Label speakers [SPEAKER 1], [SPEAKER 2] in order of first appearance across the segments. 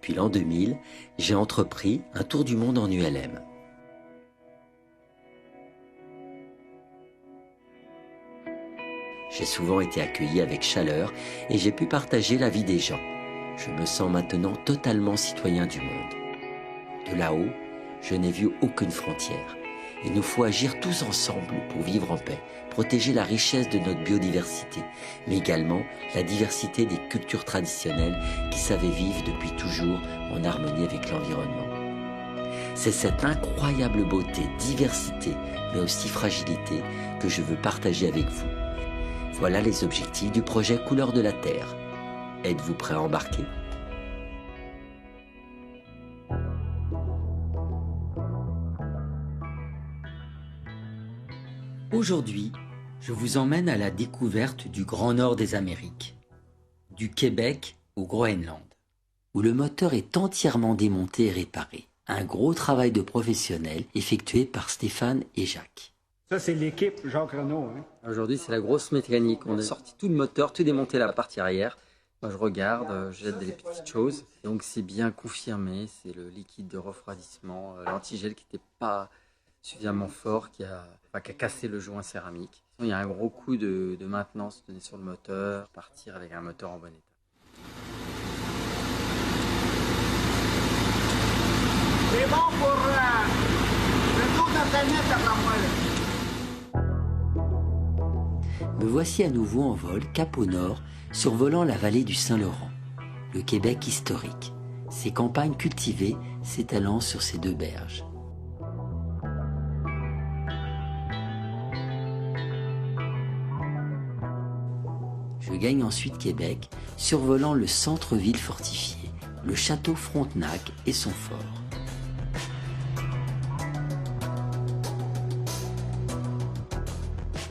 [SPEAKER 1] Puis l'an 2000, j'ai entrepris un tour du monde en ULM. J'ai souvent été accueilli avec chaleur et j'ai pu partager la vie des gens. Je me sens maintenant totalement citoyen du monde. De là-haut, je n'ai vu aucune frontière. Il nous faut agir tous ensemble pour vivre en paix, protéger la richesse de notre biodiversité, mais également la diversité des cultures traditionnelles qui savaient vivre depuis toujours en harmonie avec l'environnement. C'est cette incroyable beauté, diversité, mais aussi fragilité que je veux partager avec vous. Voilà les objectifs du projet Couleurs de la Terre. Êtes-vous prêt à embarquer ? Aujourd'hui, je vous emmène à la découverte du Grand Nord des Amériques, du Québec au Groenland, où le moteur est entièrement démonté et réparé. Un gros travail de professionnel effectué par Stéphane et Jacques.
[SPEAKER 2] Ça, c'est l'équipe Jacques Renault. Hein?
[SPEAKER 3] Aujourd'hui, c'est la grosse mécanique. On a sorti tout le moteur, tout démonté la partie arrière. Moi, je regarde, je jette des petites choses. Donc, c'est bien confirmé. C'est le liquide de refroidissement, l'antigel qui n'était pas suffisamment fort, qui a cassé le joint céramique. Il y a un gros coup de maintenance donné sur le moteur, partir avec un moteur en bon état.
[SPEAKER 2] C'est bon pour le tour de la planète, après moi.
[SPEAKER 1] Me voici à nouveau en vol, cap au nord, survolant la vallée du Saint-Laurent, le Québec historique, ses campagnes cultivées s'étalant sur ses deux berges. Je gagne ensuite Québec, survolant le centre-ville fortifié, le château Frontenac et son fort.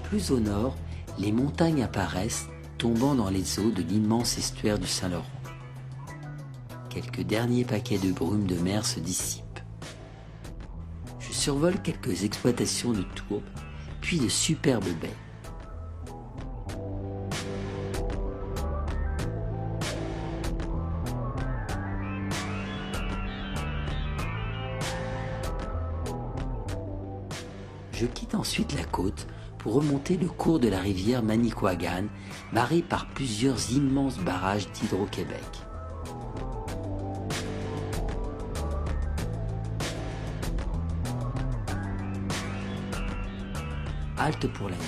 [SPEAKER 1] Plus au nord, les montagnes apparaissent, tombant dans les eaux de l'immense estuaire du Saint-Laurent. Quelques derniers paquets de brume de mer se dissipent. Je survole quelques exploitations de tourbe, puis de superbes baies. Je quitte ensuite la côte pour remonter le cours de la rivière Manicouagan, barrée par plusieurs immenses barrages d'Hydro-Québec. Halte pour la nuit.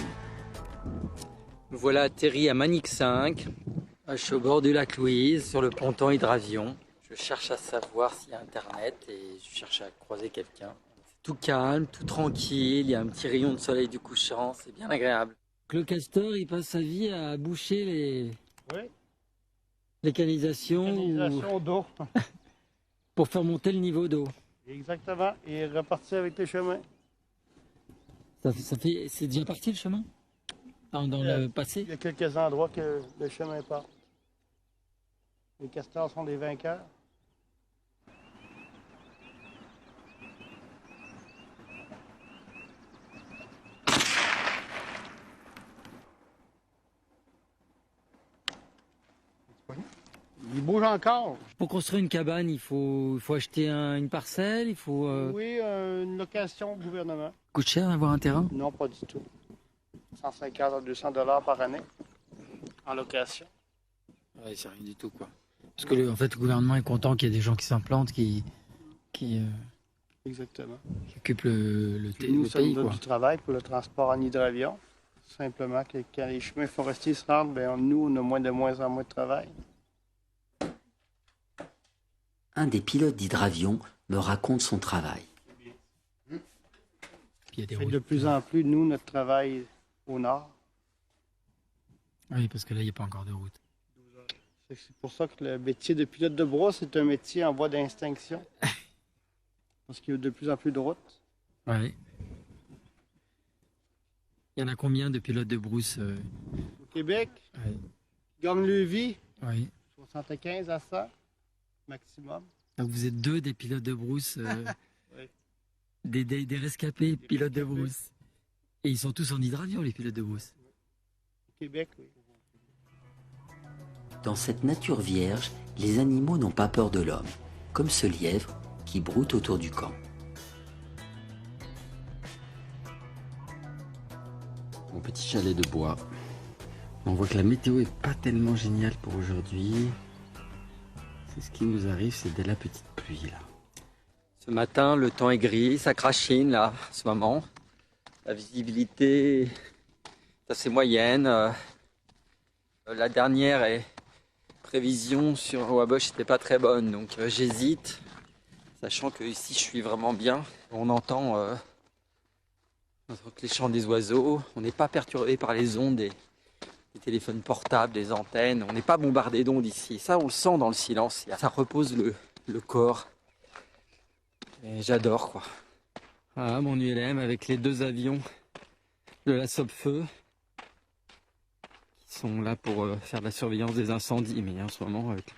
[SPEAKER 3] Me voilà atterri à Manic 5. Je suis au bord du lac Louise, sur le ponton hydravion. Je cherche à savoir s'il y a internet et je cherche à croiser quelqu'un. Tout calme, tout tranquille, il y a un petit rayon de soleil du couchant, c'est bien agréable. Le castor, il passe sa vie à boucher les canalisations
[SPEAKER 2] d'eau.
[SPEAKER 3] pour faire monter le niveau d'eau.
[SPEAKER 2] Exactement, et repartir avec les chemins.
[SPEAKER 3] C'est déjà parti le chemin dans le passé?
[SPEAKER 2] Il y a quelques endroits que le chemin part. Les castors sont des vainqueurs. Il bouge encore.
[SPEAKER 3] Pour construire une cabane, il faut acheter une parcelle, il faut...
[SPEAKER 2] Oui, une location au gouvernement.
[SPEAKER 3] Coûte cher d'avoir un terrain?
[SPEAKER 2] Non, pas du tout. 150 à 200 $ par année en location.
[SPEAKER 3] Ouais, c'est rien du tout, quoi. Parce que en fait, le gouvernement est content qu'il y ait des gens qui s'implantent, qui
[SPEAKER 2] Exactement.
[SPEAKER 3] occupent le
[SPEAKER 2] Nous, ça nous
[SPEAKER 3] pays,
[SPEAKER 2] donne
[SPEAKER 3] quoi.
[SPEAKER 2] du travail pour le transport en hydravion. Simplement que quand les chemins forestiers se rendent, ben, nous, on a de moins en moins de travail.
[SPEAKER 1] Un des pilotes d'hydravion me raconte son travail.
[SPEAKER 3] Puis il y a des
[SPEAKER 2] Et
[SPEAKER 3] routes.
[SPEAKER 2] de plus en plus, nous, notre travail au nord.
[SPEAKER 3] Oui, parce que là, il n'y a pas encore de route.
[SPEAKER 2] C'est pour ça que le métier de pilote de brousse est un métier en voie d'extinction. Parce qu'il y a de plus en plus de routes.
[SPEAKER 3] Ouais. Il y en a combien de pilotes de brousse
[SPEAKER 2] Au Québec,
[SPEAKER 3] Ouais.
[SPEAKER 2] Gagne-Levis,
[SPEAKER 3] Oui.
[SPEAKER 2] 75 à 100 maximum.
[SPEAKER 3] Donc vous êtes deux des pilotes de brousse,
[SPEAKER 2] Oui.
[SPEAKER 3] des rescapés pilotes de brousse. Et ils sont tous en hydravion, les pilotes de brousse.
[SPEAKER 2] Au Québec, oui.
[SPEAKER 1] Dans cette nature vierge, les animaux n'ont pas peur de l'homme. comme ce lièvre qui broute autour du camp.
[SPEAKER 4] Mon petit chalet de bois. On voit que la météo est pas tellement géniale pour aujourd'hui. C'est ce qui nous arrive, c'est de la petite pluie là.
[SPEAKER 3] Ce matin, le temps est gris, ça crachine là, en ce moment. La visibilité est assez moyenne. La dernière prévision sur Wabush n'était pas très bonne, donc j'hésite. Sachant que ici je suis vraiment bien. On entend les chants des oiseaux. On n'est pas perturbé par les ondes des téléphones portables, des antennes. On n'est pas bombardé d'ondes ici. Ça, on le sent dans le silence. Ça repose le corps. Et j'adore, quoi. Ah, mon ULM avec les 2 avions de la Sopfeu qui sont là pour faire de la surveillance des incendies. Mais en ce moment, avec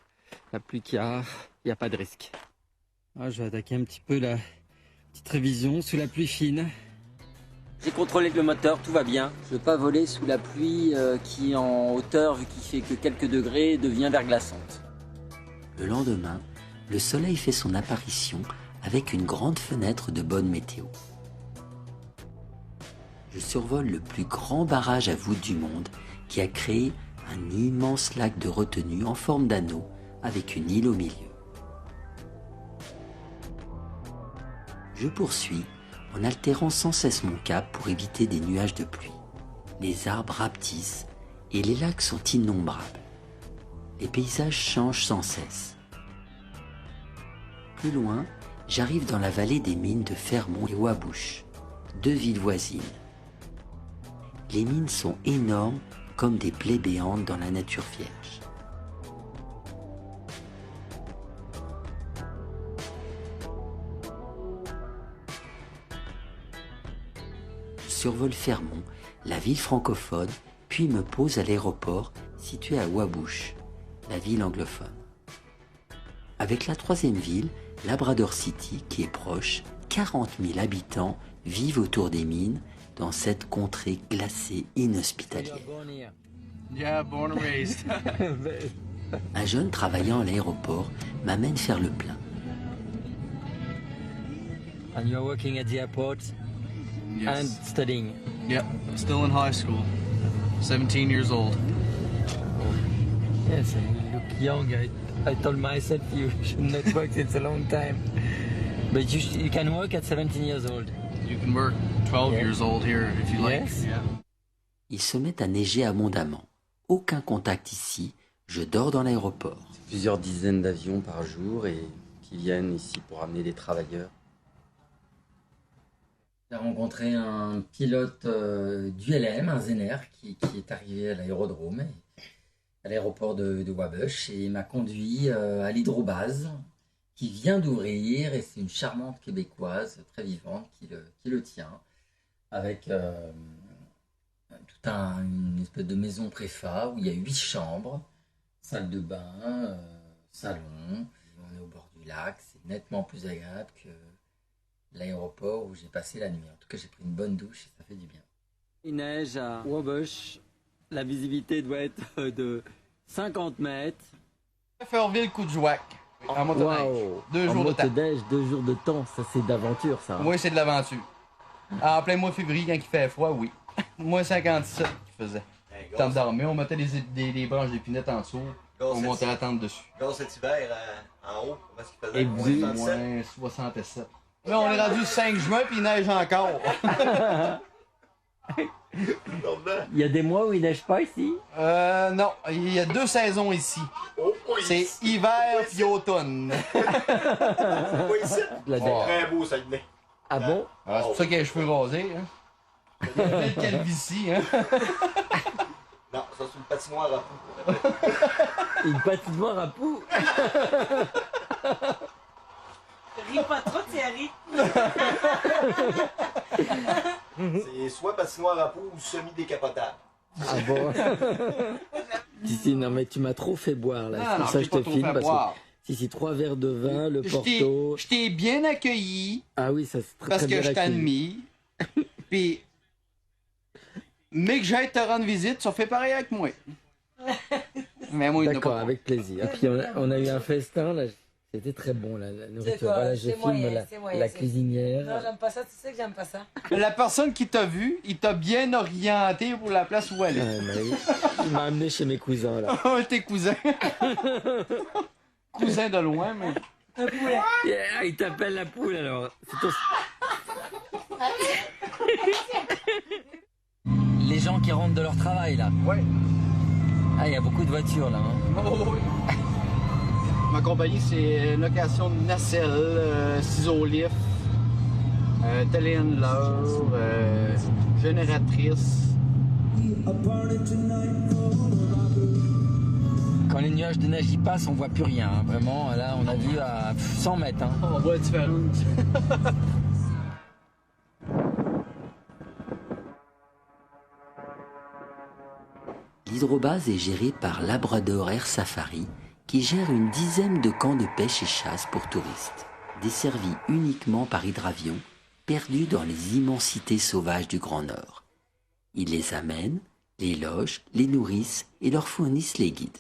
[SPEAKER 3] la pluie qu'il y a, il n'y a pas de risque. Ah, je vais attaquer un petit peu la petite révision sous la pluie fine. J'ai contrôlé le moteur, tout va bien. Je ne veux pas voler sous la pluie qui, en hauteur, vu qu'il fait que quelques degrés, devient verglaçante.
[SPEAKER 1] Le lendemain, le soleil fait son apparition avec une grande fenêtre de bonne météo. Je survole le plus grand barrage à voûte du monde qui a créé un immense lac de retenue en forme d'anneau avec une île au milieu. Je poursuis en altérant sans cesse mon cap pour éviter des nuages de pluie. Les arbres rapetissent et les lacs sont innombrables. Les paysages changent sans cesse. Plus loin, j'arrive dans la vallée des mines de Fermont et Wabush, 2 villes voisines. Les mines sont énormes comme des plaies béantes dans la nature vierge. Je survole Fermont, la ville francophone, puis me pose à l'aéroport situé à Wabush, la ville anglophone. Avec la 3e ville, Labrador City, qui est proche, 40 000 habitants vivent autour des mines dans cette contrée glacée inhospitalière.
[SPEAKER 5] Yeah, born and raised.
[SPEAKER 1] Un jeune travaillant à l'aéroport m'amène faire le plein.
[SPEAKER 3] And you're working at the airport and
[SPEAKER 5] Yes.
[SPEAKER 3] studying.
[SPEAKER 5] Yep. Still in high school. 17 years old.
[SPEAKER 3] Yes, and you look young. I told myself you should not work since a long time. But you can work at 17 years old.
[SPEAKER 5] You can work 12
[SPEAKER 3] Yeah.
[SPEAKER 5] years old here if you like.
[SPEAKER 3] Yes.
[SPEAKER 5] Yeah.
[SPEAKER 1] Il se met à neiger abondamment. Aucun contact ici, je dors dans l'aéroport.
[SPEAKER 4] Plusieurs dizaines d'avions par jour et qui viennent ici pour amener des travailleurs.
[SPEAKER 3] J'ai rencontré un pilote d'ULM, un Zener, qui est arrivé à l'aérodrome, à l'aéroport de Wabush, et il m'a conduit à l'hydrobase, qui vient d'ouvrir, et c'est une charmante québécoise, très vivante, qui le tient, avec une espèce de maison préfa, où il y a 8 chambres, salle de bain, salon, on est au bord du lac, c'est nettement plus agréable que l'aéroport où j'ai passé la nuit. En tout cas, j'ai pris une bonne douche et ça fait du bien. Il neige à Wabush. La visibilité doit être de 50 mètres.
[SPEAKER 5] Ferville, Coudjouac, en motoneige. 2 jours de temps.
[SPEAKER 3] motoneige, 2 jours de temps. Ça, c'est d'aventure, ça.
[SPEAKER 5] Moi, c'est de l'aventure. En plein mois de février, quand il fait froid, oui. Moi, 57 qu'il faisait. Temps de dormir, on mettait des branches d'épinettes en dessous. On montait la tente dessus.
[SPEAKER 6] Dans cet hiver, en haut, comment est-ce qu'il faisait?
[SPEAKER 3] Et
[SPEAKER 6] Moins
[SPEAKER 3] vous-
[SPEAKER 6] 67?
[SPEAKER 5] Moins 67. Là, on est rendu le 5 juin, puis il neige encore.
[SPEAKER 3] Il y a des mois où il neige pas ici.
[SPEAKER 5] Non, il y a 2 saisons ici.
[SPEAKER 6] Oh, oui.
[SPEAKER 5] C'est hiver puis automne.
[SPEAKER 6] C'est pas ici?
[SPEAKER 3] La
[SPEAKER 5] Oh.
[SPEAKER 6] Très beau, ça venait.
[SPEAKER 3] Ah bon?
[SPEAKER 5] Ah, c'est pour ça qu'il a les cheveux rasés. Hein. Il y a plein de calvitie. Hein.
[SPEAKER 6] Non, ça c'est une patinoire à poux.
[SPEAKER 3] Une patinoire à poux.
[SPEAKER 7] Ris pas trop, Thierry.
[SPEAKER 6] C'est soit patinoire à poux ou semi-décapotable.
[SPEAKER 3] Ah bon? Si, non, mais tu m'as trop fait boire, là. C'est pour ça que je te filme. Parce que, si, 3 verres de vin, le Porto.
[SPEAKER 5] Je t'ai bien accueilli
[SPEAKER 3] Ah oui, ça c'est très,
[SPEAKER 5] parce
[SPEAKER 3] très bien
[SPEAKER 5] que je t'ai
[SPEAKER 3] accueilli.
[SPEAKER 5] admis. Puis, mais que j'aille te rendre visite, ça fait pareil avec moi. Mais moi, il n'a
[SPEAKER 3] D'accord,
[SPEAKER 5] pas.
[SPEAKER 3] avec plaisir. Et puis on a eu un festin, là. C'était très bon la
[SPEAKER 7] C'est
[SPEAKER 3] nourriture.
[SPEAKER 7] quoi?
[SPEAKER 3] Voilà, je
[SPEAKER 7] C'est
[SPEAKER 3] filme
[SPEAKER 7] moyen, c'est moyen,
[SPEAKER 3] la
[SPEAKER 7] c'est-
[SPEAKER 3] cuisinière.
[SPEAKER 7] Non, j'aime pas ça, tu sais que j'aime pas ça.
[SPEAKER 5] La personne qui t'a vu, il t'a bien orienté pour la place où elle est.
[SPEAKER 3] Ouais, il m'a amené chez mes cousins là.
[SPEAKER 5] Oh, tes cousins. Cousins de loin, mais...
[SPEAKER 7] Un poulet.
[SPEAKER 3] Yeah, il t'appelle la poule alors. C'est ton- Les gens qui rentrent de leur travail là.
[SPEAKER 5] Ouais.
[SPEAKER 3] Ah, il y a beaucoup de voitures là. Hein.
[SPEAKER 5] Oh, oui. Ma compagnie, c'est une location de nacelle, ciseaux lif, téléhandler, génératrice.
[SPEAKER 3] Quand les nuages de neige y passent, on voit plus rien. Hein. Vraiment, là, on a vu à 100 mètres. Hein.
[SPEAKER 5] On voit la différence.
[SPEAKER 1] L'hydrobase est gérée par Labrador Air Safari, qui gère une dizaine de camps de pêche et chasse pour touristes, desservis uniquement par hydravion, perdus dans les immensités sauvages du Grand Nord. Ils les amènent, les logent, les nourrissent et leur fournissent les guides.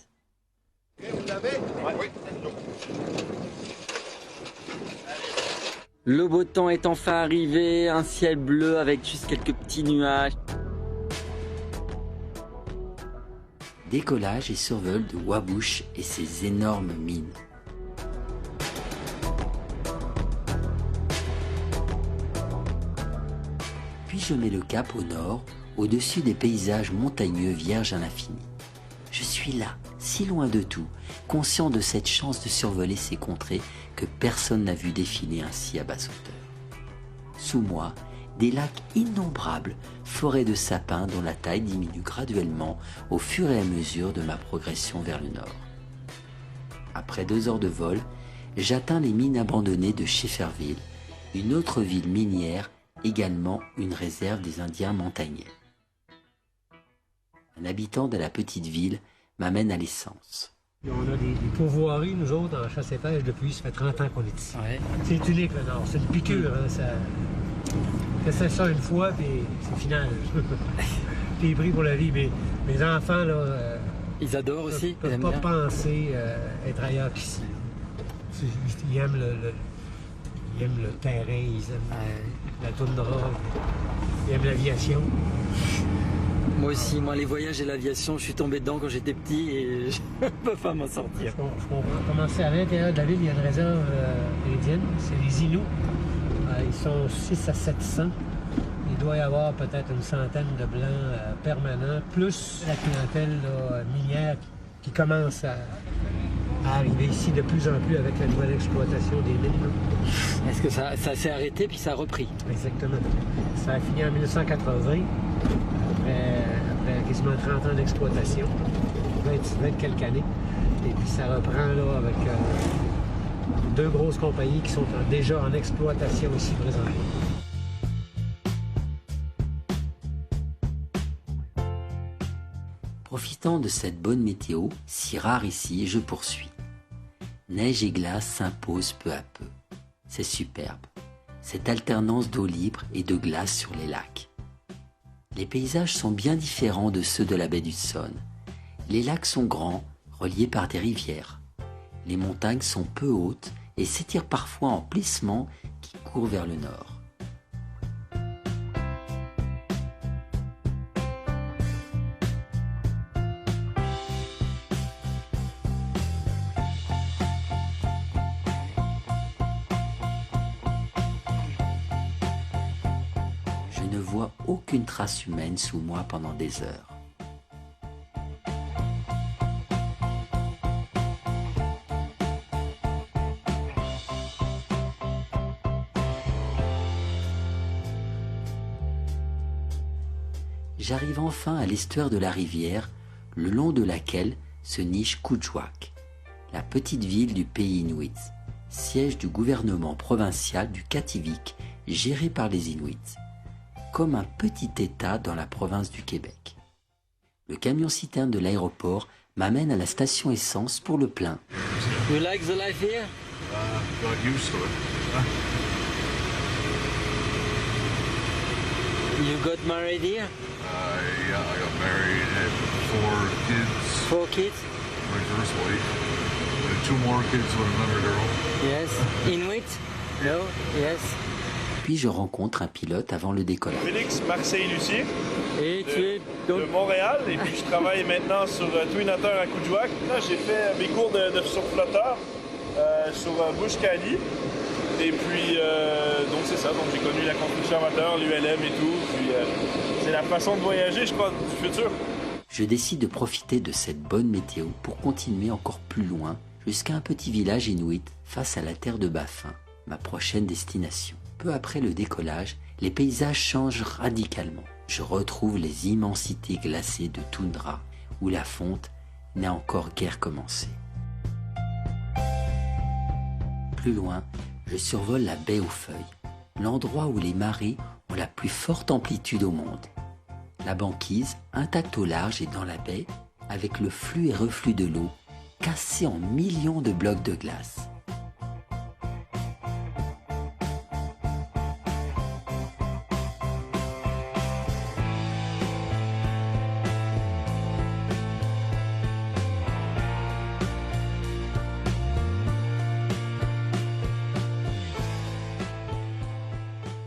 [SPEAKER 3] Le beau temps est enfin arrivé, un ciel bleu avec juste quelques petits nuages.
[SPEAKER 1] Décollage et survol de Wabush et ses énormes mines. Puis je mets le cap au nord, au-dessus des paysages montagneux vierges à l'infini. Je suis là, si loin de tout, conscient de cette chance de survoler ces contrées que personne n'a vu défiler ainsi à basse hauteur. Sous moi, des lacs innombrables, forêts de sapins dont la taille diminue graduellement au fur et à mesure de ma progression vers le nord. Après 2 heures de vol, j'atteins les mines abandonnées de Schefferville, une autre ville minière, également une réserve des Indiens montagnais. Un habitant de la petite ville m'amène à l'essence.
[SPEAKER 8] On a des pourvoiries, nous autres, en chasse et pêche, depuis, ça fait 30 ans qu'on est ici.
[SPEAKER 3] Ouais.
[SPEAKER 8] C'est unique, le Nord. C'est une piqûre. Hein, ça... Fais ça une fois, puis c'est final. T'es pris pour la vie. Mais mes enfants, là,
[SPEAKER 3] Ils adorent aussi.
[SPEAKER 8] ne
[SPEAKER 3] Ils
[SPEAKER 8] peuvent
[SPEAKER 3] aiment
[SPEAKER 8] pas
[SPEAKER 3] bien.
[SPEAKER 8] penser être ailleurs qu'ici. Ils aiment ils aiment le terrain, ils aiment la toundra, ils aiment l'aviation.
[SPEAKER 3] Moi aussi, moi les voyages et l'aviation, je suis tombé dedans quand j'étais petit et je peux pas m'en sortir.
[SPEAKER 8] Je comprends. Commencer à l'intérieur de la ville, il y a une réserve indienne, c'est les Inuits. Ils sont 6 à 700. Il doit y avoir peut-être une centaine de Blancs permanents, plus la clientèle là, minière qui commence à arriver ici de plus en plus avec la nouvelle exploitation des mines.
[SPEAKER 3] Est-ce que ça s'est arrêté puis ça a repris?
[SPEAKER 8] Exactement. Ça a fini en 1980, après quasiment 30 ans d'exploitation, 20 quelques années. Et puis ça reprend là avec 2 grosses compagnies qui sont déjà en exploitation ici présentement.
[SPEAKER 1] Profitant de cette bonne météo, si rare ici, je poursuis. Neige et glace s'imposent peu à peu. C'est superbe, cette alternance d'eau libre et de glace sur les lacs. Les paysages sont bien différents de ceux de la baie d'Hudson. Les lacs sont grands, reliés par des rivières. Les montagnes sont peu hautes et s'étirent parfois en plissements qui courent vers le nord. Je ne vois aucune trace humaine sous moi pendant des heures. J'arrive enfin à l'estuaire de la rivière, le long de laquelle se niche Kujwak, la petite ville du pays Inuit, siège du gouvernement provincial du Kativik, géré par les Inuits, comme un petit État dans la province du Québec. Le camion-citerne de l'aéroport m'amène à la station essence pour le plein.
[SPEAKER 3] You like the life here?
[SPEAKER 6] Got used to it.
[SPEAKER 3] You got married here?
[SPEAKER 6] Yeah, I got married, had 4 kids.
[SPEAKER 3] 4 kids?
[SPEAKER 6] My first wife.
[SPEAKER 9] 2 more kids with another girl.
[SPEAKER 3] Yes. Inuit? No? Yes.
[SPEAKER 1] Puis je rencontre un pilote avant le décollage.
[SPEAKER 10] Félix Marseille-Lucier.
[SPEAKER 3] Et tu es
[SPEAKER 10] De Montréal, et puis je travaille maintenant sur Twin Otter à Kuujjuaq. Là, j'ai fait mes cours de surflotteur sur Bush Cali. Et puis, donc c'est ça, donc j'ai connu la construction amateur, l'ULM et tout. Puis c'est la façon de voyager, je crois, du futur.
[SPEAKER 1] Je décide de profiter de cette bonne météo pour continuer encore plus loin jusqu'à un petit village inuit face à la terre de Baffin, ma prochaine destination. Peu après le décollage, les paysages changent radicalement. Je retrouve les immensités glacées de toundra où la fonte n'a encore guère commencé. Plus loin, je survole la baie aux feuilles, l'endroit où les marées ont la plus forte amplitude au monde. La banquise, intacte au large et dans la baie, avec le flux et reflux de l'eau, cassé en millions de blocs de glace.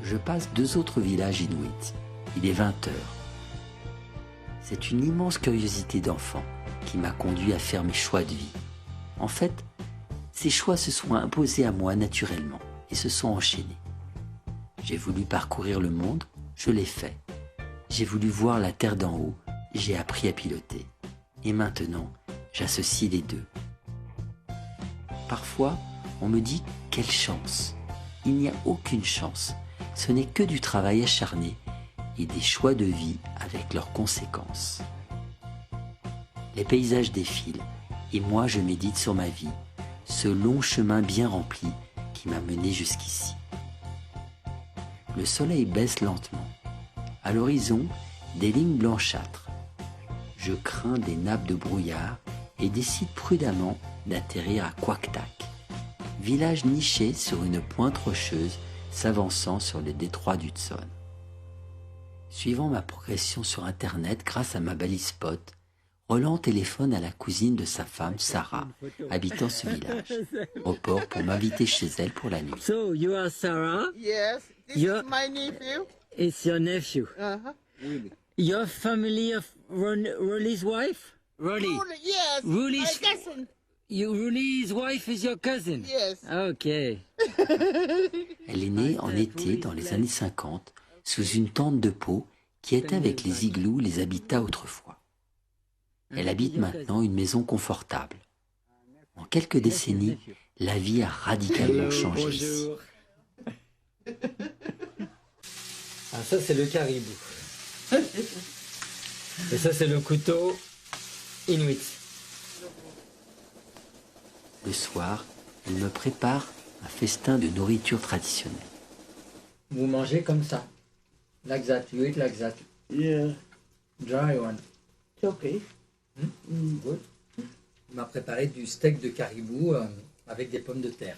[SPEAKER 1] Je passe 2 autres villages inuits. Il est 20 heures. C'est une immense curiosité d'enfant qui m'a conduit à faire mes choix de vie. En fait, ces choix se sont imposés à moi naturellement et se sont enchaînés. J'ai voulu parcourir le monde, je l'ai fait. J'ai voulu voir la terre d'en haut, j'ai appris à piloter. Et maintenant, j'associe les deux. Parfois, on me dit « quelle chance !» Il n'y a aucune chance. Ce n'est que du travail acharné et des choix de vie avec leurs conséquences. Les paysages défilent et moi je médite sur ma vie, ce long chemin bien rempli qui m'a mené jusqu'ici. Le soleil baisse lentement. À l'horizon, des lignes blanchâtres. Je crains des nappes de brouillard et décide prudemment d'atterrir à Kwaktak, village niché sur une pointe rocheuse s'avançant sur le détroit d'Hudson. Suivant ma progression sur Internet grâce à ma balise Spot, Roland téléphone à la cousine de sa femme, Sarah, habitant ce village, au port pour m'inviter chez elle pour la nuit.
[SPEAKER 3] So, you are Sarah?
[SPEAKER 11] Yes, this
[SPEAKER 3] You're-
[SPEAKER 11] is my nephew.
[SPEAKER 3] It's your nephew. Your family of Rolly's wife? Rolly.
[SPEAKER 11] Yes,
[SPEAKER 3] Ruli's-
[SPEAKER 11] my cousin.
[SPEAKER 3] Rolly's wife is your cousin?
[SPEAKER 11] Yes.
[SPEAKER 3] Okay.
[SPEAKER 1] Elle est née en été dans les années 50 sous une tente de peau qui était avec les igloos les habitats autrefois. Elle habite maintenant une maison confortable. En quelques décennies, la vie a radicalement changé ici.
[SPEAKER 3] Ah, ça, c'est le caribou. Et ça, c'est le couteau inuit.
[SPEAKER 1] Le soir, elle me prépare un festin de nourriture traditionnelle.
[SPEAKER 3] Vous mangez comme ça. Like that. You eat like that.
[SPEAKER 11] Yeah,
[SPEAKER 3] Dry one.
[SPEAKER 11] it's okay.
[SPEAKER 3] Good. Il m'a préparé du steak de caribou avec des pommes de terre.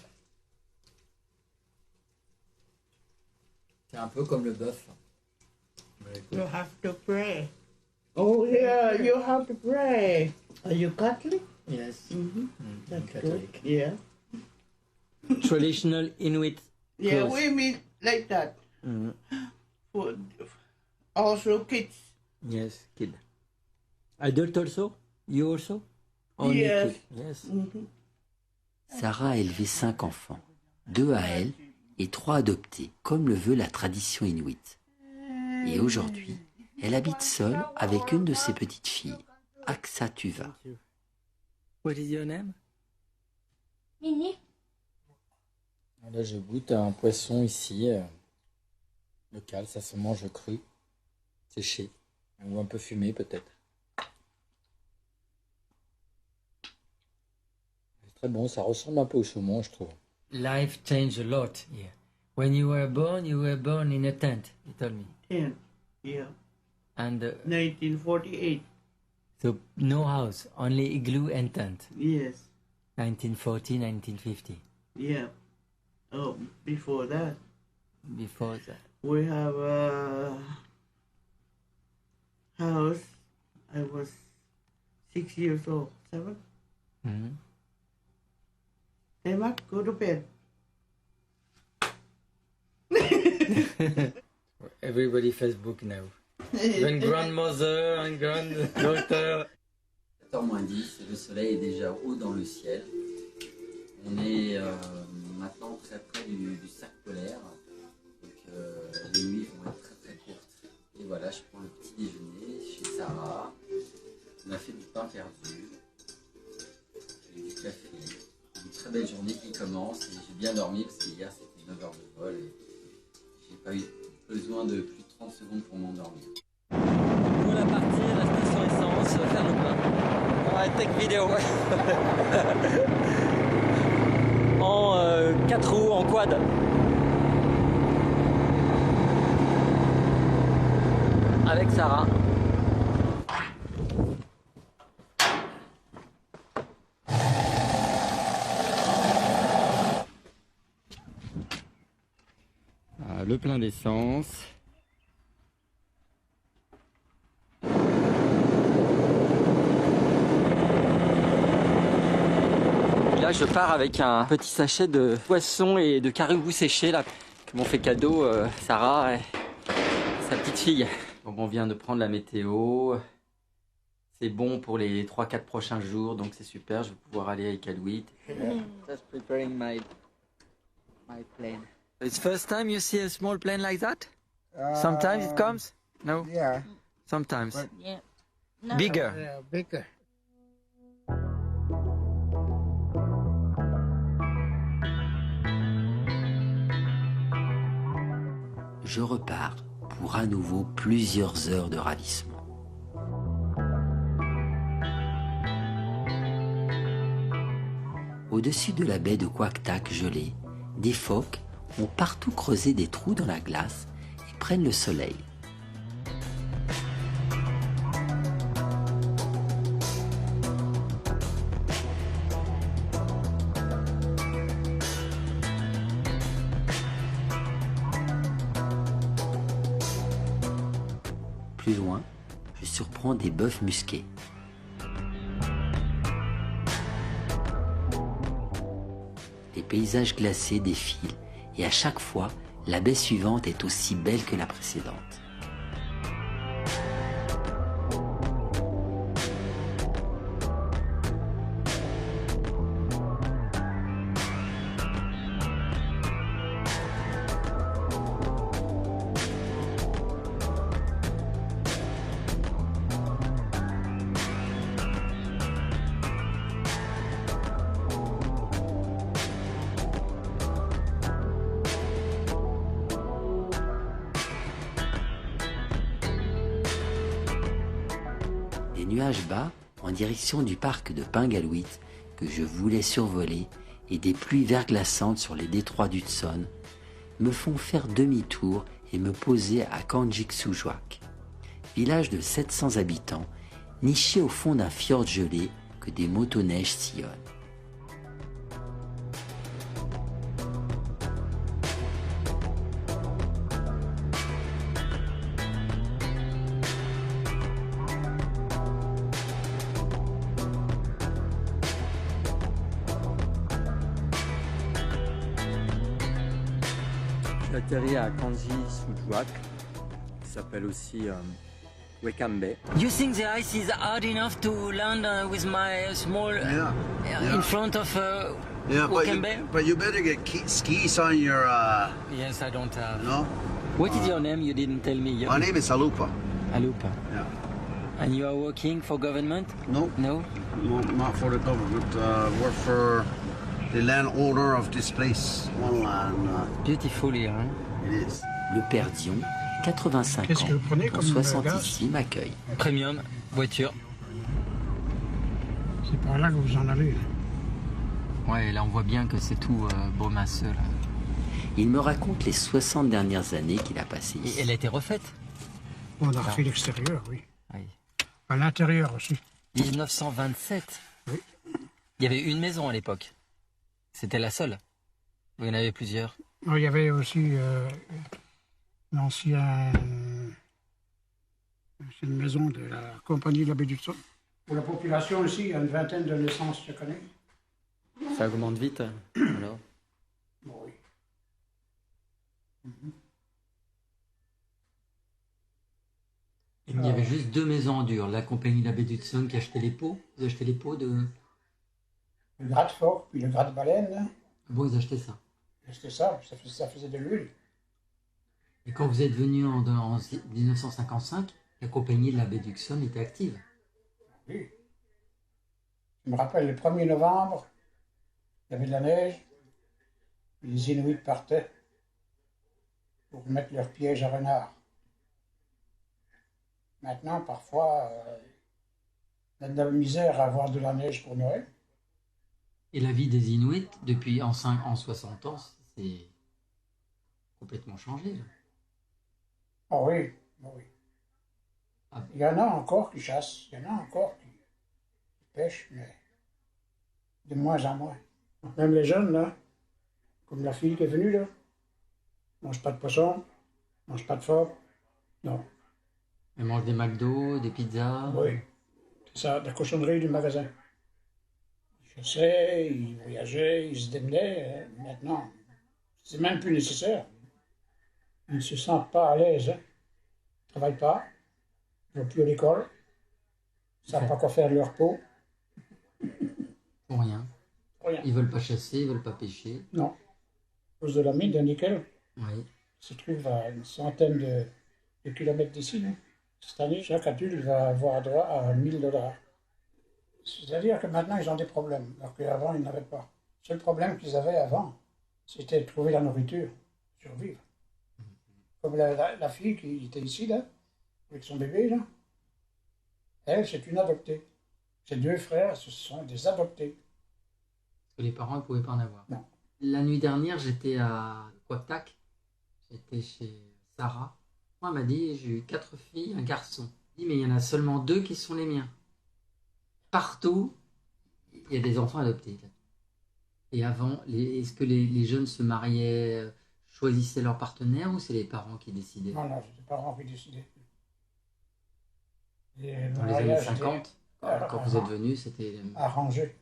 [SPEAKER 3] C'est un peu comme le bœuf.
[SPEAKER 11] You have to pray. Oh yeah, you have to pray. Are you Catholic?
[SPEAKER 3] Yes.
[SPEAKER 11] That's
[SPEAKER 3] Catholic.
[SPEAKER 11] good. Yeah.
[SPEAKER 3] Traditional Inuit
[SPEAKER 11] Yeah,
[SPEAKER 3] clothes.
[SPEAKER 11] we meet like that. For also kids.
[SPEAKER 3] Yes, kid. Adult also? You also? Only
[SPEAKER 11] Yes.
[SPEAKER 3] kid. Yes.
[SPEAKER 1] Sarah a élevé 5 enfants, 2 à elle et 3 adoptés, comme le veut la tradition inuite. Et aujourd'hui, elle habite seule avec une de ses petites filles, Aksatuva.
[SPEAKER 3] What is your name?
[SPEAKER 7] Mini.
[SPEAKER 3] Là, je goûte un poisson ici, local, ça se mange cru, séché, ou un peu fumé peut-être. C'est très bon, ça ressemble un peu au saumon, je trouve. Life changed a lot here. When you were born in a tent, you told me.
[SPEAKER 11] 10. Yeah.
[SPEAKER 3] And
[SPEAKER 11] 1948.
[SPEAKER 3] so no house, only igloo and tent.
[SPEAKER 11] Yes.
[SPEAKER 3] 1940, 1950.
[SPEAKER 11] Yeah. Oh, before that,
[SPEAKER 3] Before that.
[SPEAKER 11] we have a house. I was 6 years old. 7?
[SPEAKER 3] Mhm.
[SPEAKER 11] Emma, go to bed.
[SPEAKER 3] Everybody Facebook now. Even grandmother and granddaughter.
[SPEAKER 1] 7h-10, le soleil est déjà haut dans le ciel. On est maintenant très près du cercle polaire. Donc les nuits vont être très très courtes. Et voilà, je prends le petit déjeuner chez Sarah. On a fait du pain perdu. J'ai du café. Une très belle journée qui commence. Et j'ai bien dormi parce qu'hier c'était 9 heures de vol. Et j'ai pas eu besoin de plus de 30 secondes pour m'endormir.
[SPEAKER 3] Voilà partir à la station essence, faire le plein. On va tech vidéo. En 4 roues, en quad. Avec Sarah. Le plein d'essence. Là, je pars avec un petit sachet de poisson et de caribou séché là, que m'ont fait cadeau Sarah et sa petite fille. Bon, on vient de prendre la météo. C'est bon pour les 3-4 prochains jours, donc c'est super. Je vais pouvoir aller à Iqaluit. Just preparing my plane. It's first time you see a small plane like that? Sometimes it comes? No?
[SPEAKER 11] Yeah.
[SPEAKER 3] Sometimes.
[SPEAKER 7] Yeah. No.
[SPEAKER 3] Bigger.
[SPEAKER 11] Yeah, bigger.
[SPEAKER 1] Je repars pour à nouveau plusieurs heures de ravissement. Au-dessus de la baie de Quaqtak gelée, des phoques ont partout creusé des trous dans la glace et prennent le soleil. Plus loin, je surprends des bœufs musqués. Les paysages glacés défilent et à chaque fois, la baie suivante est aussi belle que la précédente. Des nuages bas en direction du parc de Pingaluit que je voulais survoler et des pluies verglaçantes sur les détroits d'Hudson me font faire demi-tour et me poser à Kanjiksujuaq, village de 700 habitants niché au fond d'un fjord gelé que des motoneiges sillonnent.
[SPEAKER 3] J'ai atterri à Kanjiksujuaq, qui s'appelle aussi Wekambe. You think the ice is hard enough to land with my small in front of Wekambe?
[SPEAKER 12] But you better get skis on your.
[SPEAKER 3] Yes, I don't have.
[SPEAKER 12] No.
[SPEAKER 3] What is your name? You didn't tell me.
[SPEAKER 12] My name is Alupa.
[SPEAKER 3] Alupa.
[SPEAKER 12] Yeah.
[SPEAKER 3] And you are working for government?
[SPEAKER 12] No.
[SPEAKER 3] No.
[SPEAKER 12] No, not for the government. Work for the landowner of this place. One land.
[SPEAKER 3] Beautiful here. Hein?
[SPEAKER 12] It is.
[SPEAKER 1] Le père Dion, 85 ans, pour 60 ici, m'accueille.
[SPEAKER 3] Premium, voiture.
[SPEAKER 11] C'est par là que vous en allez.
[SPEAKER 3] Ouais, là on voit bien que c'est tout beau masseux. Là.
[SPEAKER 1] Il me raconte les 60 dernières années qu'il a passées ici.
[SPEAKER 3] Et elle a été refaite?
[SPEAKER 11] On a refait l'extérieur, oui.
[SPEAKER 3] Oui.
[SPEAKER 11] À l'intérieur aussi.
[SPEAKER 3] 1927?
[SPEAKER 11] Oui.
[SPEAKER 3] Il y avait une maison à l'époque. C'était la seule? Ou il y en avait plusieurs?
[SPEAKER 11] Il y avait aussi l'ancienne maison de la compagnie de la baie du Sud. Pour la population ici, il y a une vingtaine de naissances chaque année.
[SPEAKER 3] Ça augmente vite, alors.
[SPEAKER 13] Oui.
[SPEAKER 3] Il y avait juste 2 maisons en dur. La compagnie de la baie d'Hudson qui achetait les pots. Ils achetaient les pots de...
[SPEAKER 13] Le gratte-fort, puis le gratte-baleine, là.
[SPEAKER 3] Bon, ils achetaient ça.
[SPEAKER 13] C'était ça, ça faisait de l'huile.
[SPEAKER 3] Et quand vous êtes venu en 1955, la compagnie de la baie d'Hudson était active.
[SPEAKER 13] Oui. Je me rappelle, le 1er novembre, il y avait de la neige. Les Inuits partaient pour mettre leur piège à renard. Maintenant, parfois, on a de la misère à avoir de la neige pour Noël.
[SPEAKER 3] Et la vie des Inuits, depuis en 60 ans, c'est complètement changé. Là.
[SPEAKER 13] Ah oui, oui.
[SPEAKER 3] Ah.
[SPEAKER 13] Il y en a encore qui chassent, il y en a encore qui pêchent, mais de moins en moins. Même les jeunes, là, comme la fille qui est venue, là, ne mangent pas de poisson, ne mangent pas de phoque, non.
[SPEAKER 3] Elle mange des McDo, des pizzas.
[SPEAKER 13] Oui, c'est ça, la cochonnerie du magasin. Je sais, ils voyageaient, ils se démenaient. Maintenant, c'est même plus nécessaire. Ils ne se sentent pas à l'aise. Hein. Ils ne travaillent pas, ils ne vont plus à l'école, ils ne savent pas quoi faire de leur peau.
[SPEAKER 3] Pour rien.
[SPEAKER 13] Rien.
[SPEAKER 3] Ils ne veulent pas chasser, ils ne veulent pas pêcher.
[SPEAKER 13] Non. À cause de la mine de nickel,
[SPEAKER 3] oui.
[SPEAKER 13] qui se trouve à une centaine de kilomètres d'ici. Là. Cette année, chaque adulte va avoir droit à $1000. C'est-à-dire que maintenant, ils ont des problèmes, alors qu'avant, ils n'avaient pas. Le seul problème qu'ils avaient avant, c'était de trouver la nourriture, survivre. Comme la fille qui était ici, là, avec son bébé, là, elle, c'est une adoptée. Ses 2 frères, ce sont des adoptés.
[SPEAKER 3] Parce que les parents ne pouvaient pas en avoir.
[SPEAKER 13] Non.
[SPEAKER 3] La nuit dernière, j'étais à Quatak. J'étais chez Sarah. Moi, elle m'a dit, j'ai eu 4 filles, un garçon. Elle dit, mais il y en a seulement 2 qui sont les miens. Partout, il y a des enfants adoptés. Et avant, est-ce que les jeunes se mariaient, choisissaient leur partenaire ou c'est les parents qui décidaient?
[SPEAKER 13] Non, non, c'est les parents qui décidaient.
[SPEAKER 3] Dans les années 50, quand vous êtes venus, c'était...
[SPEAKER 13] Arrangé.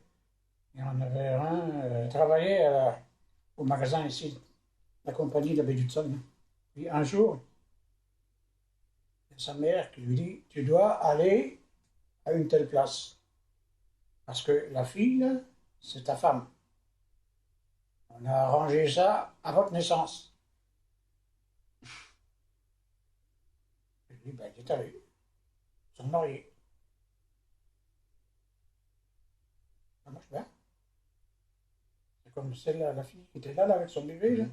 [SPEAKER 13] Il y en avait un, travaillait au magasin ici, la compagnie de la baie d'Hudson. Puis un jour, il y a sa mère qui lui dit, tu dois aller à une telle place. Parce que la fille, là, c'est ta femme. On a arrangé ça à votre naissance. Je lui dis, ben, t'es allé. Ils sont mariés. Ça marche bien. C'est comme celle-là, la fille qui était là avec son bébé. Là.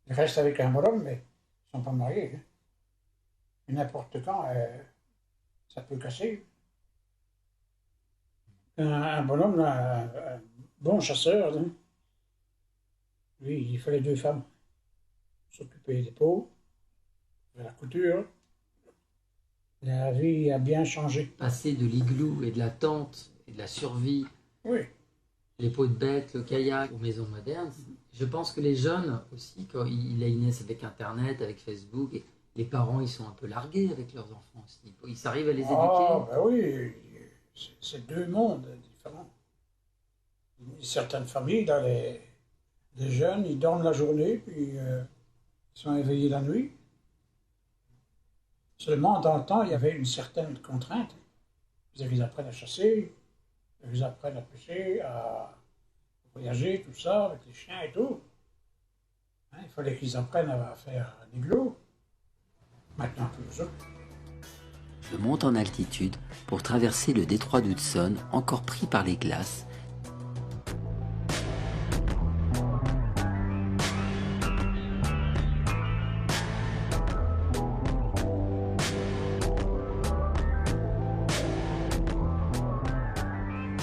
[SPEAKER 13] Il reste avec un bonhomme, mais ils ne sont pas mariés. Hein. Et n'importe quand, ça peut casser. Un bonhomme, là, un bon chasseur, hein. Lui, il fallait 2 femmes. S'occuper des peaux, de la couture. La vie a bien changé.
[SPEAKER 3] Passer de l'igloo et de la tente et de la survie,
[SPEAKER 13] oui.
[SPEAKER 3] Les peaux de bête, le kayak, aux maisons modernes, je pense que les jeunes aussi, quand ils naissent avec Internet, avec Facebook, et les parents, ils sont un peu largués avec leurs enfants aussi. Ils arrivent à les éduquer.
[SPEAKER 13] Ah, ben oui, c'est 2 mondes différents. Certaines familles, dans les jeunes, ils dorment la journée, puis ils sont éveillés la nuit. Seulement, dans le temps, il y avait une certaine contrainte. Ils apprennent à chasser, ils apprennent à pêcher, à voyager, tout ça, avec les chiens et tout. Hein, il fallait qu'ils apprennent à faire des glos. Maintenant, plus ça.
[SPEAKER 1] Je monte en altitude pour traverser le détroit d'Hudson, encore pris par les glaces.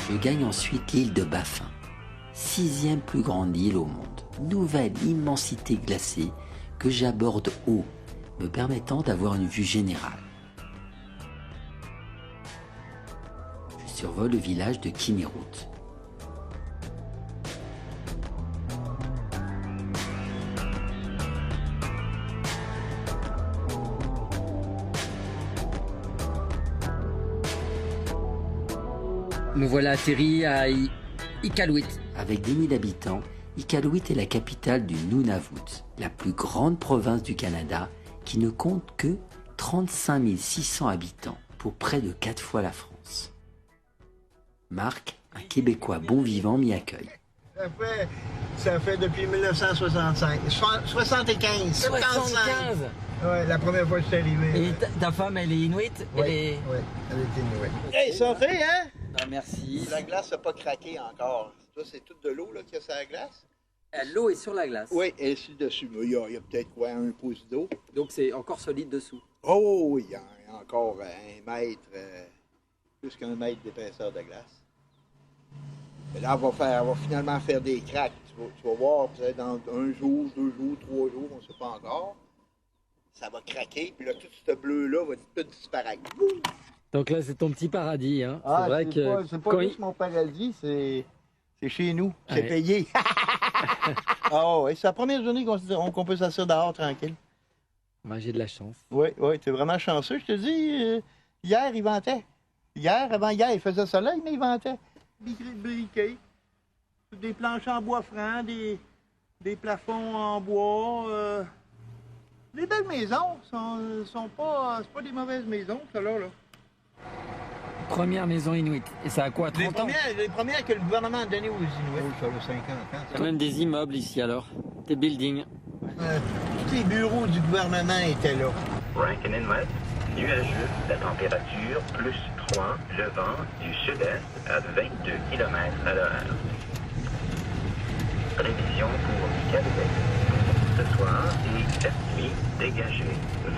[SPEAKER 1] Je gagne ensuite l'île de Baffin, 6e plus grande île au monde. Nouvelle immensité glacée que j'aborde haut, me permettant d'avoir une vue générale. Je survole le village de Kimirut.
[SPEAKER 3] Me voilà atterri à Iqaluit,
[SPEAKER 1] Avec 10 000 habitants, Iqaluit est la capitale du Nunavut, la plus grande province du Canada qui ne compte que 35 600 habitants pour près de 4 fois la France. Marc, un Québécois bon vivant, m'y accueille.
[SPEAKER 6] Ça fait depuis 1965. 75.
[SPEAKER 3] 75.
[SPEAKER 6] Ouais, la première fois que je suis arrivé.
[SPEAKER 3] Et ta femme, elle est inuit?
[SPEAKER 6] Oui, elle est inuit. Hey, santé, hein?
[SPEAKER 3] Ah, merci.
[SPEAKER 6] La glace n'a pas craqué encore. Ça, c'est toute de l'eau qu'il y a sur la glace?
[SPEAKER 3] L'eau est sur la glace.
[SPEAKER 6] Oui, elle est sur le dessus. Il y a peut-être quoi, 1 pouce d'eau.
[SPEAKER 3] Donc c'est encore solide dessous.
[SPEAKER 6] Oh oui, il y a encore 1 mètre, plus qu'1 mètre d'épaisseur de glace. Mais là, on va finalement faire des craques. Tu vas voir, peut-être dans 1 jour, 2 jours, 3 jours, on ne sait pas encore. Ça va craquer, puis là, tout ce bleu-là va tout disparaître.
[SPEAKER 3] Donc là, c'est ton petit paradis. Hein.
[SPEAKER 6] Ah,
[SPEAKER 3] c'est vrai que
[SPEAKER 6] c'est pas juste mon paradis, c'est chez nous. C'est payé. Ah ouais, c'est la première journée qu'on peut s'asseoir dehors tranquille.
[SPEAKER 3] Moi, j'ai de la chance.
[SPEAKER 6] Oui, t'es vraiment chanceux. Je te dis, hier, il ventait. Avant-hier, il faisait soleil, mais il ventait. Briquet, des planches en bois franc, des plafonds en bois. Les belles maisons sont pas... C'est pas des mauvaises maisons, ça là.
[SPEAKER 3] Première maison inuit. Et ça a quoi, 30 ans?
[SPEAKER 6] Les premières que le gouvernement a données aux Inuits. Ça a 50 ans.
[SPEAKER 3] Il y a même des immeubles ici alors. Des buildings.
[SPEAKER 6] Tous les bureaux du gouvernement étaient là.
[SPEAKER 14] Rankin Inlet, nuageux, la température plus 3, le vent du sud-est à 22 km/h. Prévision pour Québec. Ce soir et cette nuit, dégagé.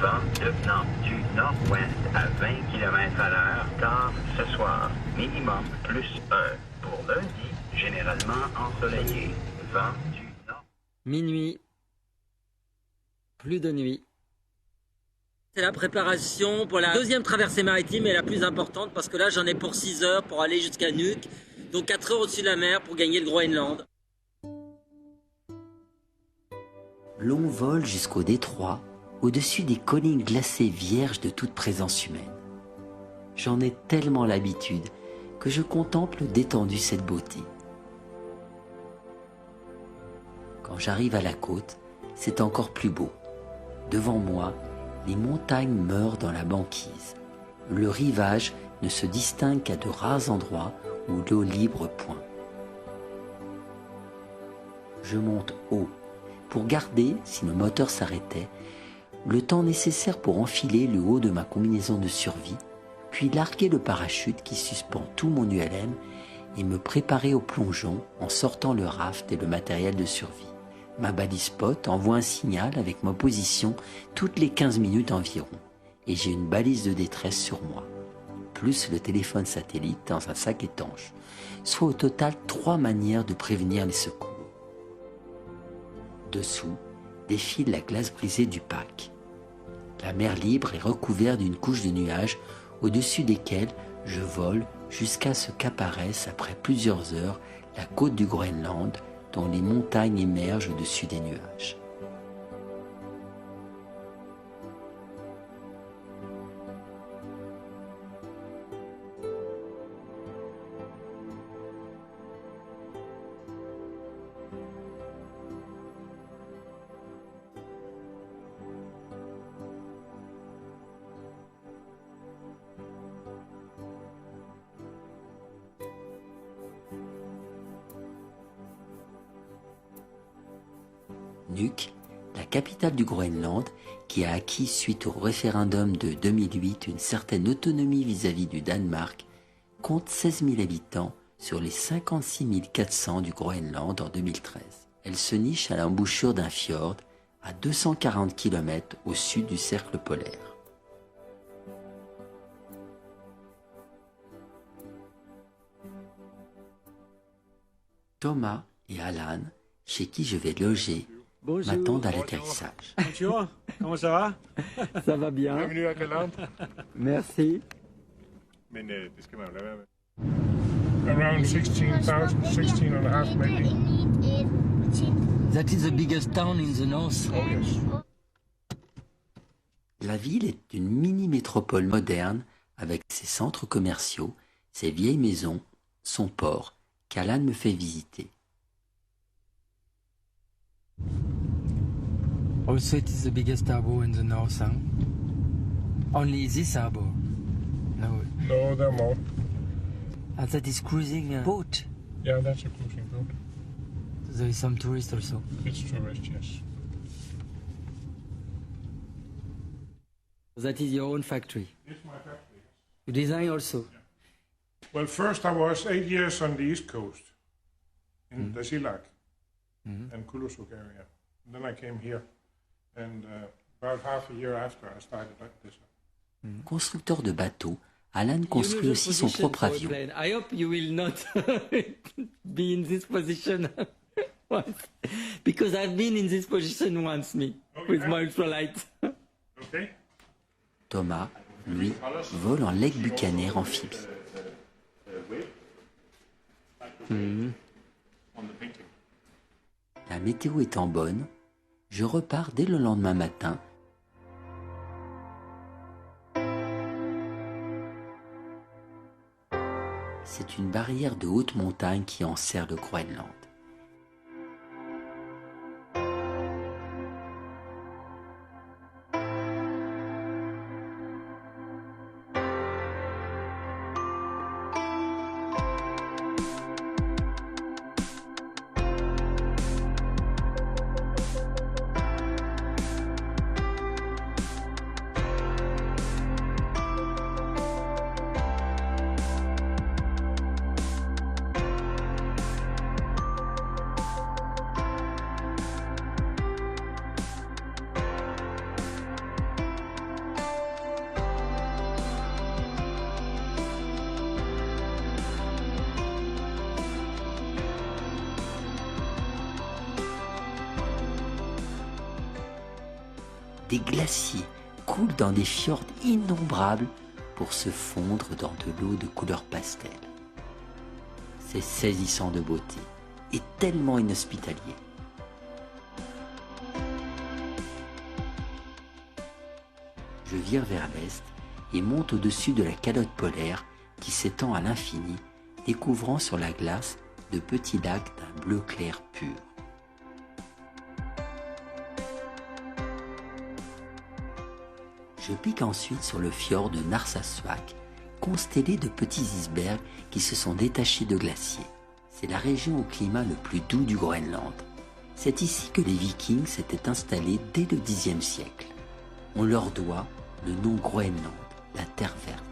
[SPEAKER 14] Vent devenant du nord-ouest à 20 km/h, tard ce soir. Minimum plus 1. Pour lundi, généralement ensoleillé. Vent du nord.
[SPEAKER 3] Minuit. Plus de nuit. C'est la préparation pour la deuxième traversée maritime et la plus importante parce que là j'en ai pour 6 heures pour aller jusqu'à Nuuk. Donc 4 heures au-dessus de la mer pour gagner le Groenland.
[SPEAKER 1] Long vol jusqu'au détroit, au-dessus des collines glacées vierges de toute présence humaine. J'en ai tellement l'habitude que je contemple détendu cette beauté. Quand j'arrive à la côte, c'est encore plus beau. Devant moi, les montagnes meurent dans la banquise. Le rivage ne se distingue qu'à de rares endroits où l'eau libre pointe. Je monte haut pour garder, si le moteur s'arrêtait, le temps nécessaire pour enfiler le haut de ma combinaison de survie, puis larguer le parachute qui suspend tout mon ULM et me préparer au plongeon en sortant le raft et le matériel de survie. Ma balise spot envoie un signal avec ma position toutes les 15 minutes environ, et j'ai une balise de détresse sur moi, plus le téléphone satellite dans un sac étanche, soit au total 3 manières de prévenir les secours. Dessous, défile la glace brisée du pack. La mer libre est recouverte d'une couche de nuages au-dessus desquels je vole jusqu'à ce qu'apparaisse après plusieurs heures la côte du Groenland dont les montagnes émergent au-dessus des nuages. Nuuk, la capitale du Groenland, qui a acquis suite au référendum de 2008 une certaine autonomie vis-à-vis du Danemark, compte 16 000 habitants sur les 56 400 du Groenland en 2013. Elle se niche à l'embouchure d'un fjord à 240 km au sud du cercle polaire. Thomas et Alan, chez qui je vais loger, m'attendent à l'atterrissage.
[SPEAKER 8] Bonjour, comment ça va?
[SPEAKER 3] Ça va bien.
[SPEAKER 10] Bienvenue à Groenland.
[SPEAKER 3] Merci.
[SPEAKER 10] Men det skal man jo lade være med. Around 16,000, 16 and a half maybe.
[SPEAKER 3] That is the biggest town in the north.
[SPEAKER 10] Oh yes.
[SPEAKER 1] La ville est une mini-métropole moderne avec ses centres commerciaux, ses vieilles maisons, son port, qu'Alan me fait visiter.
[SPEAKER 3] Also, it is the biggest harbour in the north, huh? Only this harbour. No.
[SPEAKER 9] No, there are more.
[SPEAKER 3] And that is cruising boat.
[SPEAKER 9] Yeah, that's a cruising boat.
[SPEAKER 3] There is some tourists also.
[SPEAKER 9] It's tourist, yes.
[SPEAKER 3] That is your own factory.
[SPEAKER 9] It's my factory.
[SPEAKER 3] You design also.
[SPEAKER 9] Yeah. Well, first I was 8 years on the East Coast, in Dasilag and Kulusuk area. Then I came here, and about half a year after I started like this.
[SPEAKER 1] Constructeur de bateaux, Alan construit aussi son propre avion.
[SPEAKER 3] I hope you will not be in this position once, because I've been in this position once, with my ultralight.
[SPEAKER 9] Okay.
[SPEAKER 1] Thomas, lui, vole en Lake Buccaneer amphibie. La météo étant bonne, je repars dès le lendemain matin. C'est une barrière de haute montagne qui enserre le Groenland. Des glaciers coulent dans des fjords innombrables pour se fondre dans de l'eau de couleur pastel. C'est saisissant de beauté et tellement inhospitalier. Je vire vers l'est et monte au-dessus de la calotte polaire qui s'étend à l'infini, découvrant sur la glace de petits lacs d'un bleu clair pur. Je pique ensuite sur le fjord de Narsarsuaq, constellé de petits icebergs qui se sont détachés de glaciers. C'est la région au climat le plus doux du Groenland. C'est ici que les Vikings s'étaient installés dès le Xe siècle. On leur doit le nom Groenland, la terre verte.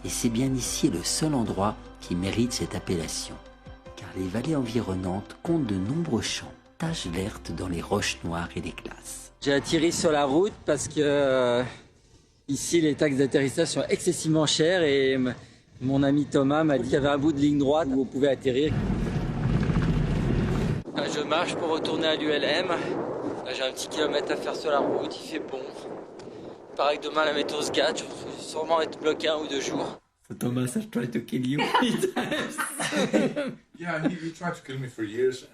[SPEAKER 1] Et c'est bien ici le seul endroit qui mérite cette appellation, car les vallées environnantes comptent de nombreux champs, taches vertes dans les roches noires et les glaces.
[SPEAKER 3] J'ai atterri sur la route parce que ici les taxes d'atterrissage sont excessivement chères et mon ami Thomas m'a dit qu'il y avait un bout de ligne droite où on pouvait atterrir. Là, je marche pour retourner à l'ULM. Là, j'ai un petit kilomètre à faire sur la route, il fait bon. Il paraît que demain la météo se gâte, je vais sûrement être bloqué 1 ou 2 jours. So Thomas has tried to kill you many times.
[SPEAKER 9] Yeah, he tried to kill me for years,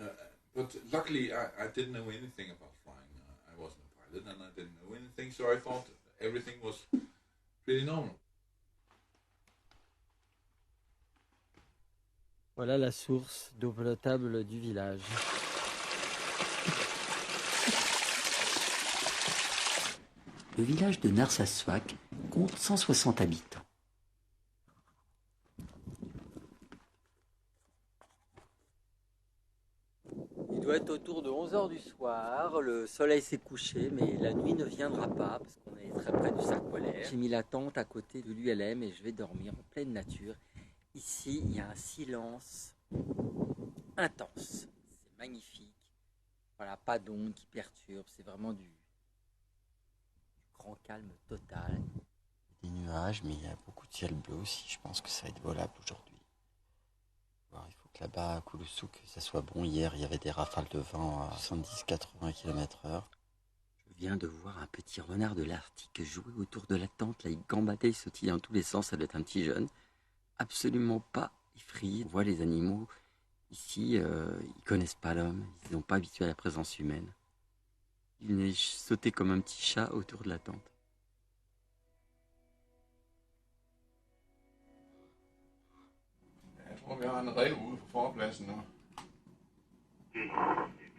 [SPEAKER 9] but luckily I didn't know anything about flying. I wasn't a pilot and I didn't know anything, so I thought everything was pretty normal.
[SPEAKER 3] Voilà la source d'eau potable du village.
[SPEAKER 1] Le village de Narsarsuaq compte 160 habitants.
[SPEAKER 3] Il doit être autour de 11h du soir, le soleil s'est couché mais la nuit ne viendra pas parce qu'on est très près du cercle polaire. J'ai mis la tente à côté de l'ULM et je vais dormir en pleine nature. Ici, il y a un silence intense, c'est magnifique. Voilà, pas d'ondes qui perturbent, c'est vraiment du grand calme total.
[SPEAKER 4] Des nuages, mais il y a beaucoup de ciel bleu aussi. Je pense que ça va être volable aujourd'hui. Il faut que là-bas, à Kulusuk, ça soit bon. Hier, il y avait des rafales de vent à 70-80 km/h.
[SPEAKER 1] Je viens de voir un petit renard de l'Arctique jouer autour de la tente. Là, il gambadait, il sautillait dans tous les sens. Ça doit être un petit jeune. Absolument pas effrayé. On voit les animaux ici, ils connaissent pas l'homme. Ils ne sont pas habitués à la présence humaine. Il venait sauter comme un petit chat autour de la tente.
[SPEAKER 9] Jeg tror, vi har en rev ude på forpladsen nu.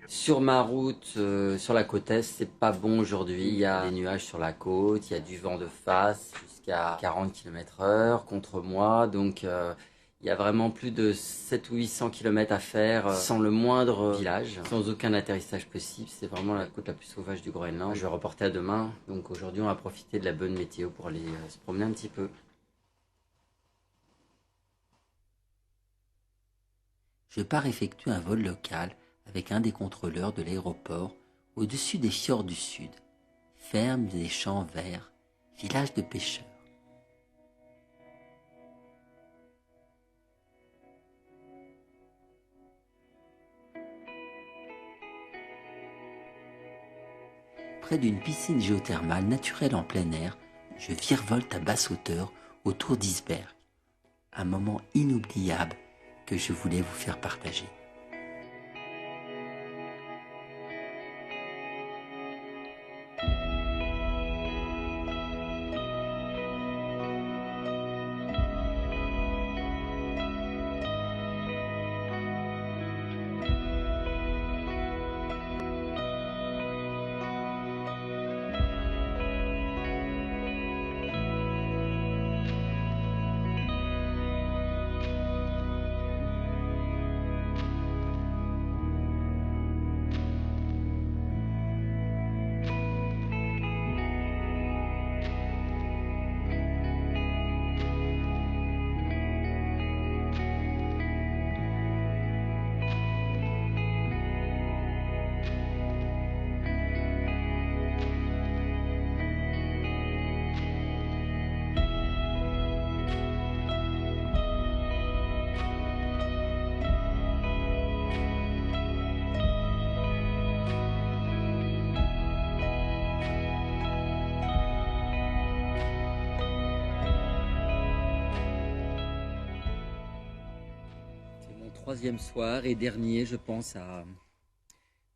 [SPEAKER 1] Sur ma route, sur la côte est, c'est pas bon aujourd'hui. Il y a des nuages sur la côte, il y a du vent de face jusqu'à 40 km/h contre moi. Donc il y a vraiment plus de 700 ou 800 km à faire sans le moindre village, sans aucun atterrissage possible. C'est vraiment la côte la plus sauvage du Groenland. Je vais reporter à demain. Donc aujourd'hui, on va profiter de la bonne météo pour aller se promener un petit peu. Je pars effectuer un vol local avec un des contrôleurs de l'aéroport au-dessus des fjords du sud, fermes des champs verts, village de pêcheurs. Près d'une piscine géothermale naturelle en plein air, je virevolte à basse hauteur autour d'icebergs. Un moment inoubliable que je voulais vous faire partager. Troisième soir et dernier, je pense, à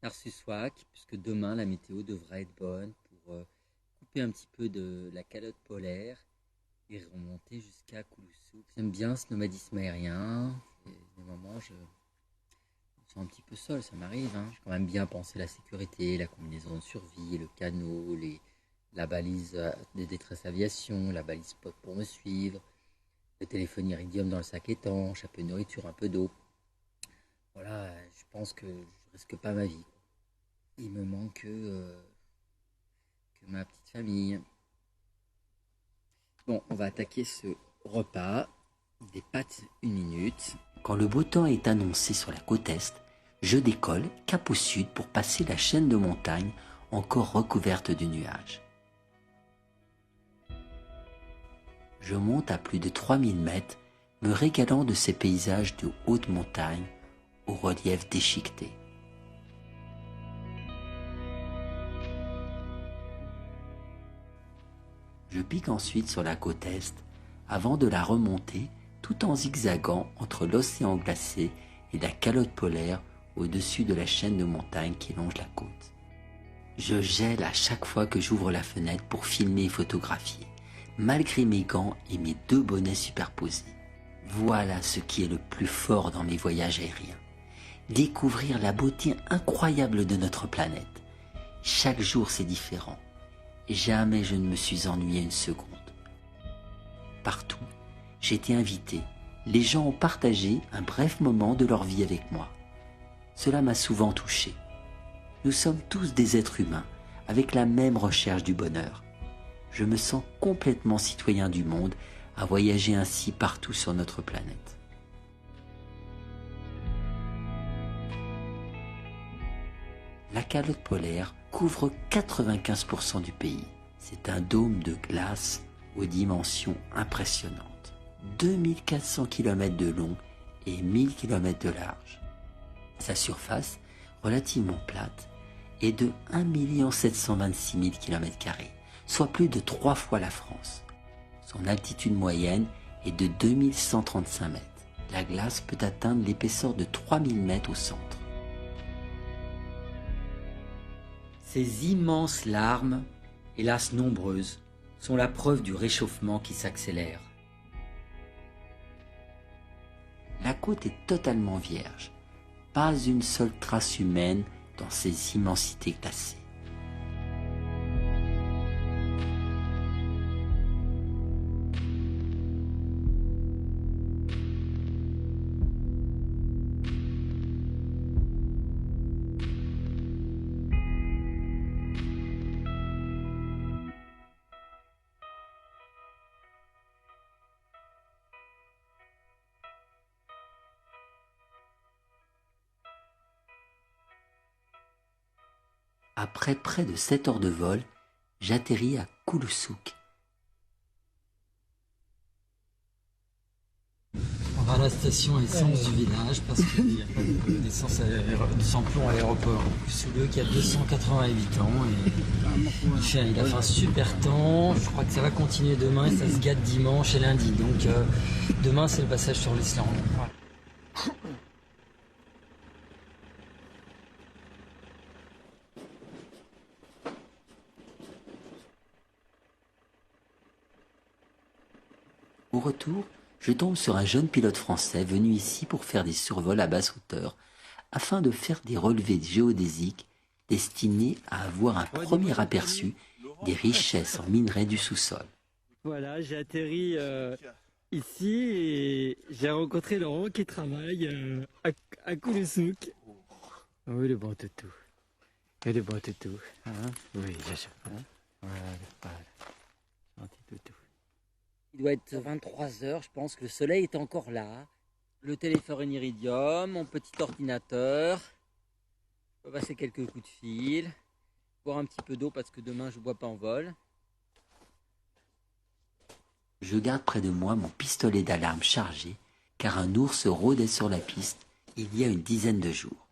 [SPEAKER 1] Narsarsuaq, puisque demain la météo devra être bonne pour couper un petit peu de la calotte polaire et remonter jusqu'à Kulusuk. J'aime bien ce nomadisme aérien. Et des moments, je me sens un petit peu seul, ça m'arrive. J'ai quand même bien pensé la sécurité, la combinaison de survie, le canot, la balise de détresse aviation, la balise spot pour me suivre, le téléphone iridium dans le sac étanche, un peu de nourriture, un peu d'eau. Voilà, je pense que je risque pas ma vie. Il me manque que ma petite famille. Bon, on va attaquer ce repas. Des pâtes 1 minute. Quand le beau temps est annoncé sur la côte est, je décolle cap au sud pour passer la chaîne de montagnes encore recouverte de nuages. Je monte à plus de 3000 mètres, me régalant de ces paysages de haute montagne au relief déchiqueté. Je pique ensuite sur la côte est avant de la remonter tout en zigzagant entre l'océan glacé et la calotte polaire au-dessus de la chaîne de montagnes qui longe la côte. Je gèle à chaque fois que j'ouvre la fenêtre pour filmer et photographier, malgré mes gants et mes 2 bonnets superposés. Voilà ce qui est le plus fort dans mes voyages aériens. Découvrir la beauté incroyable de notre planète. Chaque jour c'est différent. Jamais je ne me suis ennuyé une seconde. Partout, j'étais invité. Les gens ont partagé un bref moment de leur vie avec moi. Cela m'a souvent touché. Nous sommes tous des êtres humains, avec la même recherche du bonheur. Je me sens complètement citoyen du monde à voyager ainsi partout sur notre planète. La calotte polaire couvre 95% du pays. C'est un dôme de glace aux dimensions impressionnantes. 2400 km de long et 1000 km de large. Sa surface, relativement plate, est de 1 726 000 km², soit plus de 3 fois la France. Son altitude moyenne est de 2135 mètres. La glace peut atteindre l'épaisseur de 3000 mètres au centre. Ces immenses larmes, hélas nombreuses, sont la preuve du réchauffement qui s'accélère. La côte est totalement vierge, pas une seule trace humaine dans ces immensités glacées. Après près de 7 heures de vol, j'atterris à Kouloussouk.
[SPEAKER 3] On va à la station essence du village parce qu'il n'y a pas d'essence de samplon à l'aéroport. Sous le qui a 280 habitants et il a fait un super temps. Je crois que ça va continuer demain et ça se gâte dimanche et lundi. Donc demain c'est le passage sur l'Islande. Voilà.
[SPEAKER 1] Au retour, je tombe sur un jeune pilote français venu ici pour faire des survols à basse hauteur afin de faire des relevés géodésiques destinés à avoir un premier aperçu des richesses en minerais du sous-sol.
[SPEAKER 3] Voilà, j'ai atterri ici et j'ai rencontré Laurent qui travaille à Kouloussouk. Oui, le bon toutou. Et le bon toutou. Hein, oui, voilà. Gentil toutou. Il doit être 23h, je pense que le soleil est encore là. Le téléphone Iridium, mon petit ordinateur. Je peux passer quelques coups de fil. Boire un petit peu d'eau parce que demain je ne bois pas en vol.
[SPEAKER 1] Je garde près de moi mon pistolet d'alarme chargé car un ours rôdait sur la piste il y a une dizaine de jours.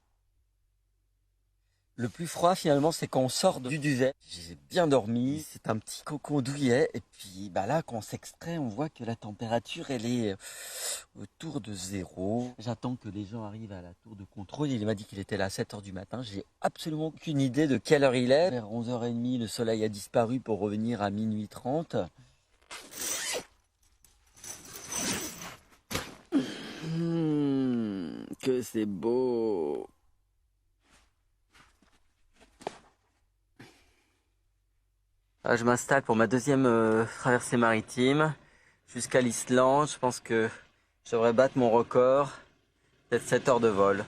[SPEAKER 15] Le plus froid finalement c'est quand on sort du duvet. J'ai bien dormi, c'est un petit cocon douillet et puis là quand on s'extrait on voit que la température elle est autour de 0. J'attends que les gens arrivent à la tour de contrôle, il m'a dit qu'il était là à 7h du matin. J'ai absolument aucune idée de quelle heure il est. Vers 11h30 le soleil a disparu pour revenir à minuit 30. Que c'est beau. Je m'installe pour ma deuxième traversée maritime jusqu'à l'Islande. Je pense que je devrais battre mon record, peut-être 7 heures de vol.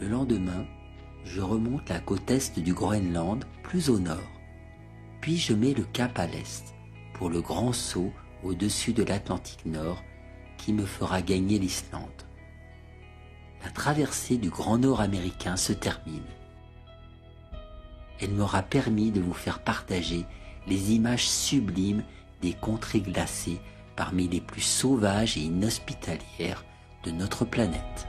[SPEAKER 1] Le lendemain, je remonte la côte est du Groenland, plus au nord. Puis je mets le cap à l'est, pour le grand saut au-dessus de l'Atlantique Nord qui me fera gagner l'Islande. La traversée du Grand Nord américain se termine. Elle m'aura permis de vous faire partager les images sublimes des contrées glacées parmi les plus sauvages et inhospitalières de notre planète.